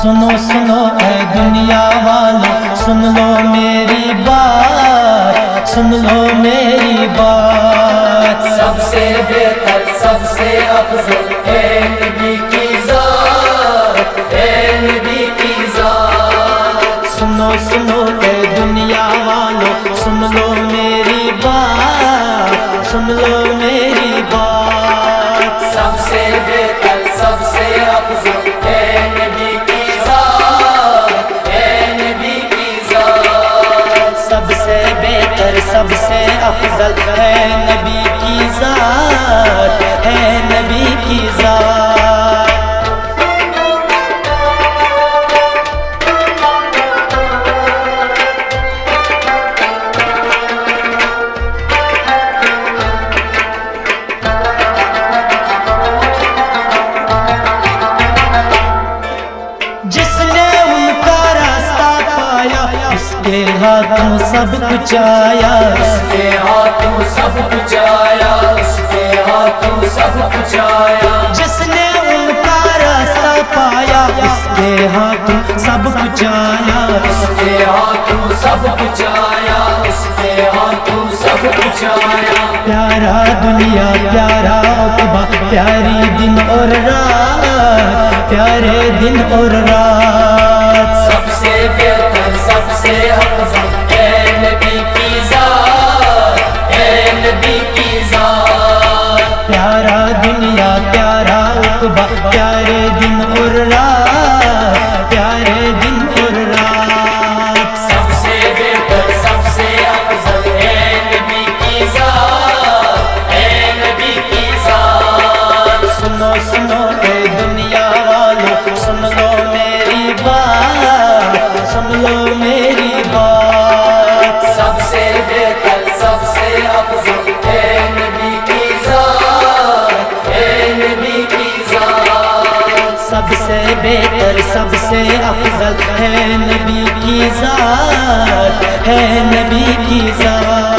سنو سنو اے دنیا والو، سن لو میری بات، سن لو میری بات۔ سب سے بہتر، سب سے افضل ہے نبی کی ذات، ہے نبی کی ذات۔ سنو سنو اے دنیا والو، سن لو میری بات، سن لو میری بات۔ سب سے بہتر، سب سے افضل ہے نبی کی ذات، ہے نبی کی ذات۔ سب سے بہتر، سب سے افضل ہے نبی کی ذات، ہے نبی کی ذات۔ جس نے ان کا راستہ پایا، اس کے ہاتھوں سب کچھ آیا، اس کے ہاتھوں سب کچھ آیا، اس کے ہاتھوں سب کچھ آیا۔ جس نے ان کا راستہ پایا، اس کے ہاتھوں سب کچھ آیا، اس کے ہاتھوں سب کچھ آیا، اس کے ہاتھوں سب کچھ آیا۔ پیارا دنیا، پیارا عقبہ، پیاری دن اور رات، پیارے دن اور رات۔ سب سے بہتر، سب سے افضل ہے نبی کی ذات، ہے نبی کی ذات۔ پیارا دنیا، پیارا عقبہ، پیارے دن اور رات، پیارے دن اور رات۔ سب سے بہتر، سب سے افضل ہے نبی کی ذات، ہے نبی کی ذات۔ سنو سنو اے دنیا والو، سن لو میری بات، سن لو میری بات۔ سب سے بہتر، سب سے افضل ہے نبی کی ذات، ہے نبی کی ذات۔ سب سے بہتر، سب سے افضل ہے نبی کی ذات، ہے نبی کی ذات۔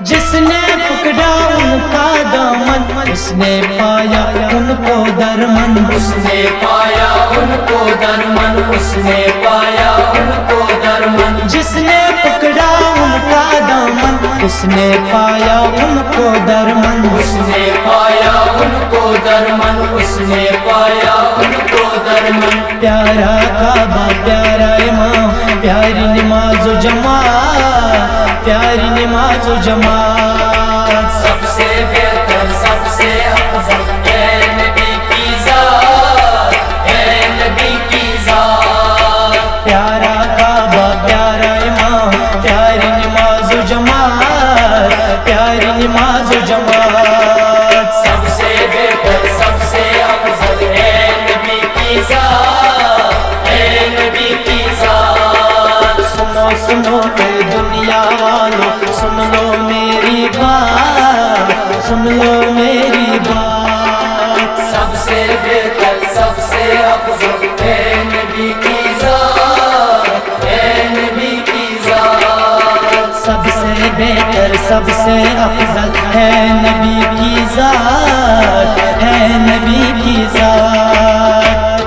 جس نے پکڑا ان کا دامن، اس نے پایا ان کو درمن، اس نے پایا ان کو درمن، اس نے پایا ان کو درمن۔ جس نے پکڑا ان کا دامن، اس نے پایا ان کو درمن، اس نے پایا ان کو درمن، اس نے پایا ان کو درمن۔ پیارا کعبہ، پیارا امام، پیاری نماز و جماعت، پیاری نماز و جماعت۔ سب سے بہتر، سب سے افضل ہے نبی کی ذات، ہے نبی کی ذات۔ پیارا کعبہ، پیارا امام، پیاری نماز و جماعت، پیاری نماز و جماعت۔ سب سے بہتر، سب سے افضل ہے نبی کی ذات، ہے نبی کی ذات۔ سنو سنو اے دنیا والو، سن لو میری بات، سن لو میری بات۔ سب سے بہتر، سب سے افضل ہے نبی کی ذات، ہے نبی کی ذات۔ سب سے بہتر، سب سے افضل ہے نبی کی ذات، ہے نبی کی ذات۔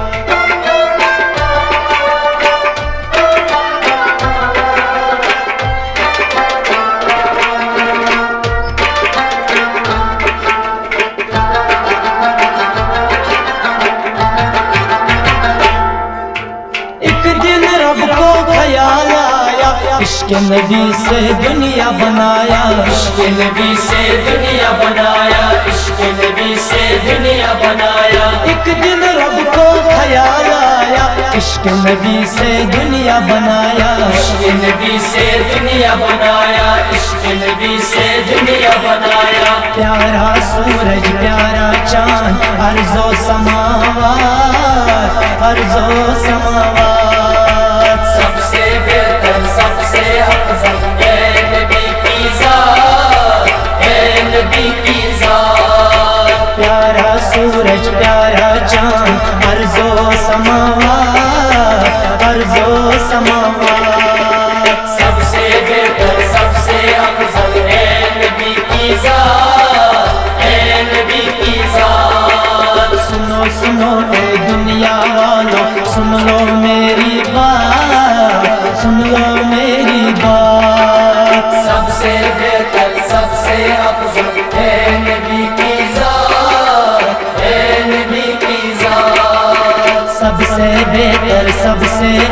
ایک دن رب کو خیال آیا، عشق نبی سے دنیا بنایا، عشق نبی سے دنیا بنایا، عشق نبی سے دنیا بنایا۔ ایک دن رب کو خیال آیا، عشق نبی سے دنیا بنایا، عشق نبی سے دنیا بنایا، عشق نبی سے دنیا بنایا۔ پیارا سورج، پیارا چاند، ارض و سماوات، ارض و سماوات۔ سب سے بہتر، سب سے افضل ہے نبی کی ذات، ہے نبی کی ذات۔ پیارا سورج، پیارا چاند،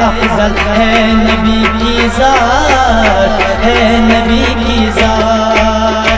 افضل ہے نبی کی ذات، ہے نبی کی ذات۔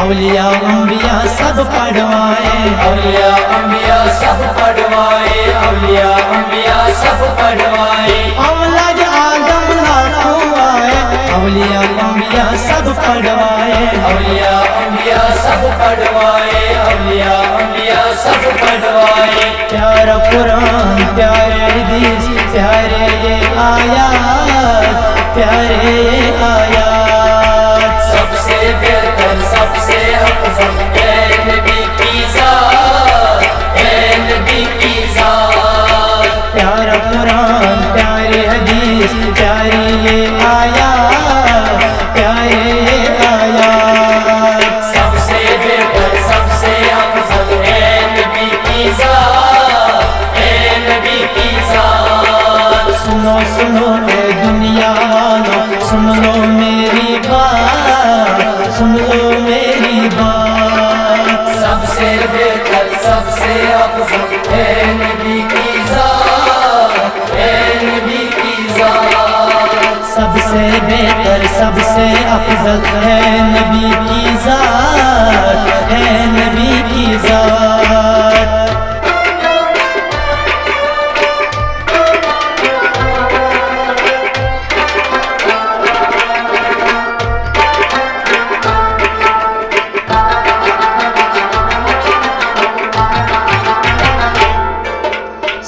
اولیاء انبیاء سب پڑھوائے، اولیاء انبیاء سب پڑھوائے، اولیاء انبیاء سب پڑھوائے، اولاد آدم لاکھوں آئے، اولیاء انبیاء سب پڑھوائے، اولیاء انبیاء سب پڑھوائے، اولیاء انبیاء سب پڑھوائے۔ پیارا قرآن، پیارے حدیث، پیارے یہ آیات، پیارے یہ آیات، سب سے بہتر، سب سے افضل ہے نبی کی ذات، ہے نبی کی ذات۔ پیارا قرآن، پیارے حدیث، پیاری یہ آیات، پیارے یہ آیات، سب سے بہتر، سب سے افضل ہے نبی کی ذات، ہے نبی کی ذات۔ سنو سنو اے دنیا والو، سن لو میری بات، سن لو میری بات، سب سے بہتر، سب سے افضل ہے نبی کی ذات، ہے نبی کی ذات۔ سب سے بہتر، سب سے افضل ہے نبی کی ذات، ہے نبی کی ذات۔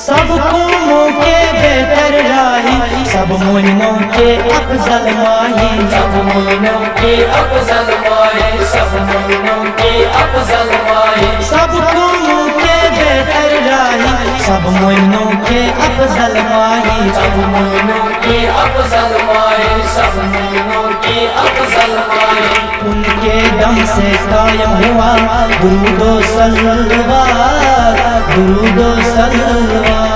سب قوموں کے بہتر راہی، سب مومنوں کے افضل ماہی، سب مومنوں کی افضل مائے، سب مومنوں کی افضل مائے، سب قوموں کے بہتر راہی، سب مومنوں کے افضل ماہی، سب مومنوں کی افضل مائے، سب مومنوں کی افضل مائے۔ ان کے دم سے قائم ہوا درود و صلوات، درود و صلوات،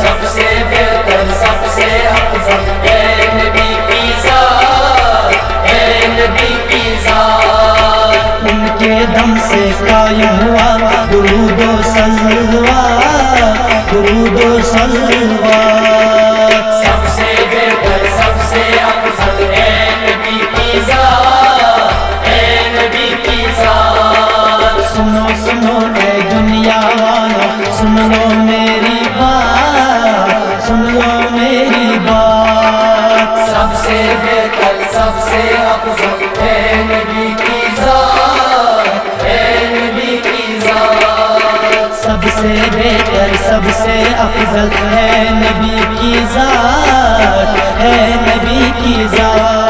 سب سے بہتر، سب سے افضل ہے نبی کی ذات، ہے نبی کی ذات۔ ان کے دم سے قائم ہوا درود و صلوات، درود و صلوات، سب سے بہتر، سب سے افضل ہے نبی کی ذات، ہے نبی کی ذات۔ سنو سنو اے دنیا والو، سن لو میری بات، سن لو میری بات، سب سے بہتر، سب سے افضل ہے نبی کی ذات، ہے نبی کی ذات۔ سب سے بہتر، سب سے افضل ہے نبی کی ذات، ہے نبی کی ذات۔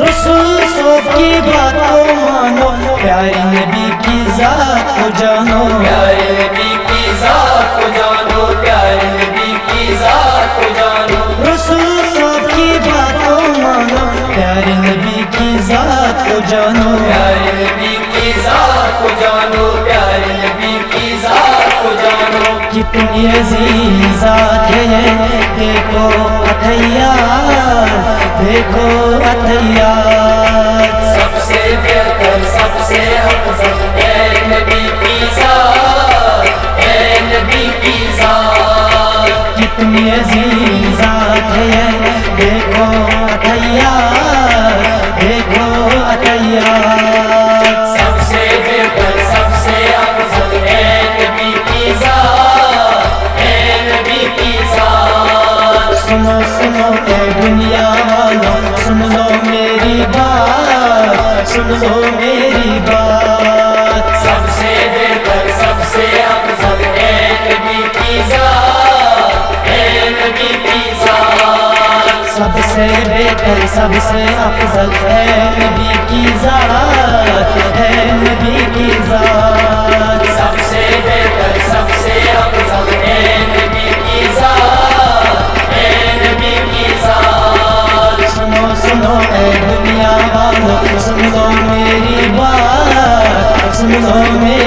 رسول صوف کی بات کو مانو، پیاری نبی کی ذات کو جانو، پیارے نبی کی ذات کو جانو، پیارے نبی کی ذات کو جانو، رسول صوف کی بات کو مانو، پیاری نبی کی ذات کو جانو، پیارے نبی کی ذات کو جانو، پیارے نبی کی ذات کو جانو۔ کتنی عظیم ذات ہے یہ، دیکھو عطیات، دیکھو عطیات، سب سے بہتر، سب سے افضل ہے نبی کی ذات، ہے نبی کی ذات۔ کتنی عظیم ذات ہے یہ، دیکھو عطیات، دیکھو عطیات، سب سے بہتر، سب سے افضل ہے نبی کی ذات، ہے نبی کی ذات۔ سنو سنو اے دنیا والو، سن لو میری بات، سن لو میری بات، سب سے بہتر، سب سے افضل ہے نبی کی ذات، ہے نبی کی ذات۔ سب سے بہتر، سب سے افضل ہے نبی کی ذات ہے نبی کی ذات سب سے بہتر سب سے افضل ہے نبی کی ذات ہے نبی کی ذات سنو سنو اے دنیا والو سن لو میری بات سن لو میری